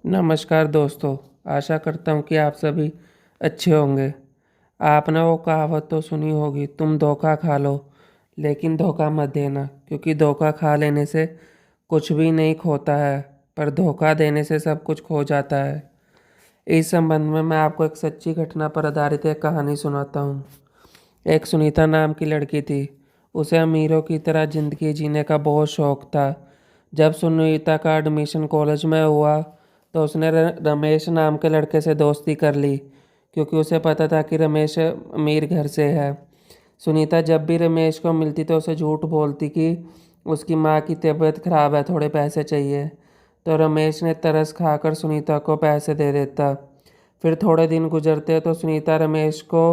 नमस्कार दोस्तों। आशा करता हूँ कि आप सभी अच्छे होंगे। आपने वो कहावत तो सुनी होगी, तुम धोखा खा लो लेकिन धोखा मत देना, क्योंकि धोखा खा लेने से कुछ भी नहीं खोता है, पर धोखा देने से सब कुछ खो जाता है। इस संबंध में मैं आपको एक सच्ची घटना पर आधारित एक कहानी सुनाता हूँ। एक सुनीता नाम की लड़की थी। उसे अमीरों की तरह ज़िंदगी जीने का बहुत शौक था। जब सुनीता का एडमिशन कॉलेज में हुआ तो उसने रमेश नाम के लड़के से दोस्ती कर ली, क्योंकि उसे पता था कि रमेश अमीर घर से है। सुनीता जब भी रमेश को मिलती तो उसे झूठ बोलती कि उसकी माँ की तबीयत खराब है, थोड़े पैसे चाहिए। तो रमेश ने तरस खाकर सुनीता को पैसे दे देता। फिर थोड़े दिन गुजरते तो सुनीता रमेश को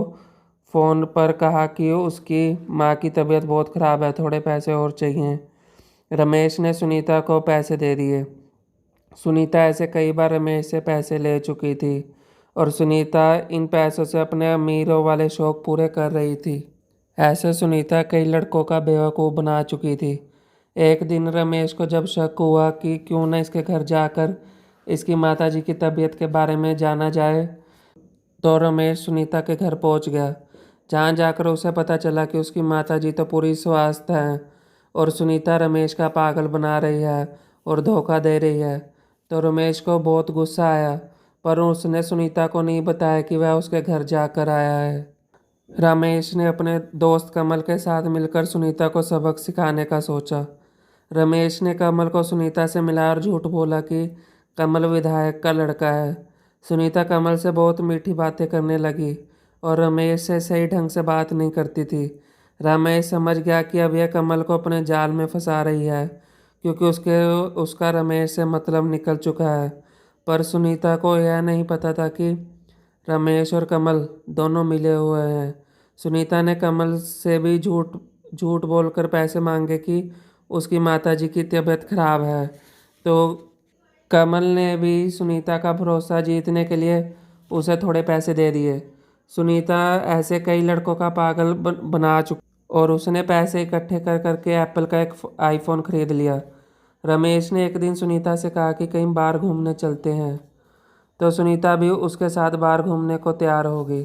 फ़ोन पर कहा कि उसकी माँ की तबीयत बहुत ख़राब है, थोड़े पैसे और चाहिए। रमेश ने सुनीता को पैसे दे दिए। सुनीता ऐसे कई बार रमेश से पैसे ले चुकी थी और सुनीता इन पैसों से अपने अमीरों वाले शौक पूरे कर रही थी। ऐसे सुनीता कई लड़कों का बेवकूफ़ बना चुकी थी। एक दिन रमेश को जब शक हुआ कि क्यों न इसके घर जाकर इसकी माताजी की तबीयत के बारे में जाना जाए, तो रमेश सुनीता के घर पहुंच गया। जहां जाकर उसे पता चला कि उसकी माताजी तो पूरी स्वस्थ हैं और सुनीता रमेश का पागल बना रही है और धोखा दे रही है। तो रमेश को बहुत गुस्सा आया, पर उसने सुनीता को नहीं बताया कि वह उसके घर जाकर आया है। रमेश ने अपने दोस्त कमल के साथ मिलकर सुनीता को सबक सिखाने का सोचा। रमेश ने कमल को सुनीता से मिलाया और झूठ बोला कि कमल विधायक का लड़का है। सुनीता कमल से बहुत मीठी बातें करने लगी और रमेश से सही ढंग से बात नहीं करती थी। रमेश समझ गया कि अब यह कमल को अपने जाल में फंसा रही है, क्योंकि उसका रमेश से मतलब निकल चुका है। पर सुनीता को यह नहीं पता था कि रमेश और कमल दोनों मिले हुए हैं। सुनीता ने कमल से भी झूठ झूठ बोलकर पैसे मांगे कि उसकी माताजी की तबीयत खराब है। तो कमल ने भी सुनीता का भरोसा जीतने के लिए उसे थोड़े पैसे दे दिए। सुनीता ऐसे कई लड़कों का पागल बना चुकी और उसने पैसे इकट्ठे कर करके एप्पल का एक आईफोन खरीद लिया। रमेश ने एक दिन सुनीता से कहा कि कहीं बाहर घूमने चलते हैं, तो सुनीता भी उसके साथ बाहर घूमने को तैयार हो गई।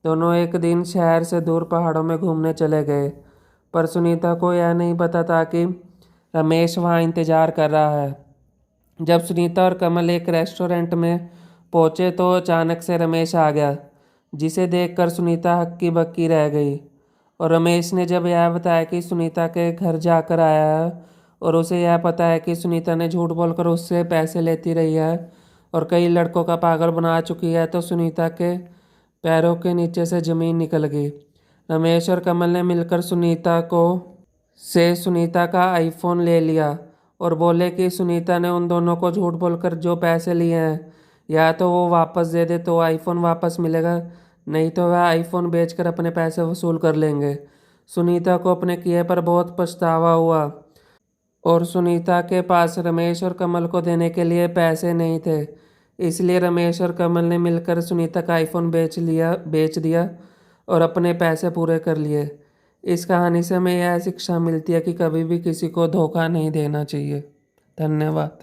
दोनों एक दिन शहर से दूर पहाड़ों में घूमने चले गए, पर सुनीता को यह नहीं पता था कि रमेश वहाँ इंतज़ार कर रहा है। जब सुनीता और कमल एक रेस्टोरेंट में पहुंचे तो अचानक से रमेश आ गया, जिसे देखकर सुनीता हक्की बक्की रह गई। और रमेश ने जब यह बताया कि सुनीता के घर जाकर आया है और उसे यह पता है कि सुनीता ने झूठ बोलकर उससे पैसे लेती रही है और कई लड़कों का पागल बना चुकी है, तो सुनीता के पैरों के नीचे से ज़मीन निकल गई। रमेश और कमल ने मिलकर सुनीता का आईफोन ले लिया और बोले कि सुनीता ने उन दोनों को झूठ बोलकर जो पैसे लिए हैं, या तो वो वापस दे दे तो आईफोन वापस मिलेगा, नहीं तो वह आईफोन बेचकर अपने पैसे वसूल कर लेंगे। सुनीता को अपने किए पर बहुत पछतावा हुआ और सुनीता के पास रमेश और कमल को देने के लिए पैसे नहीं थे। इसलिए रमेश और कमल ने मिलकर सुनीता का आईफोन बेच दिया और अपने पैसे पूरे कर लिए। इस कहानी से हमें यह शिक्षा मिलती है कि कभी भी किसी को धोखा नहीं देना चाहिए। धन्यवाद।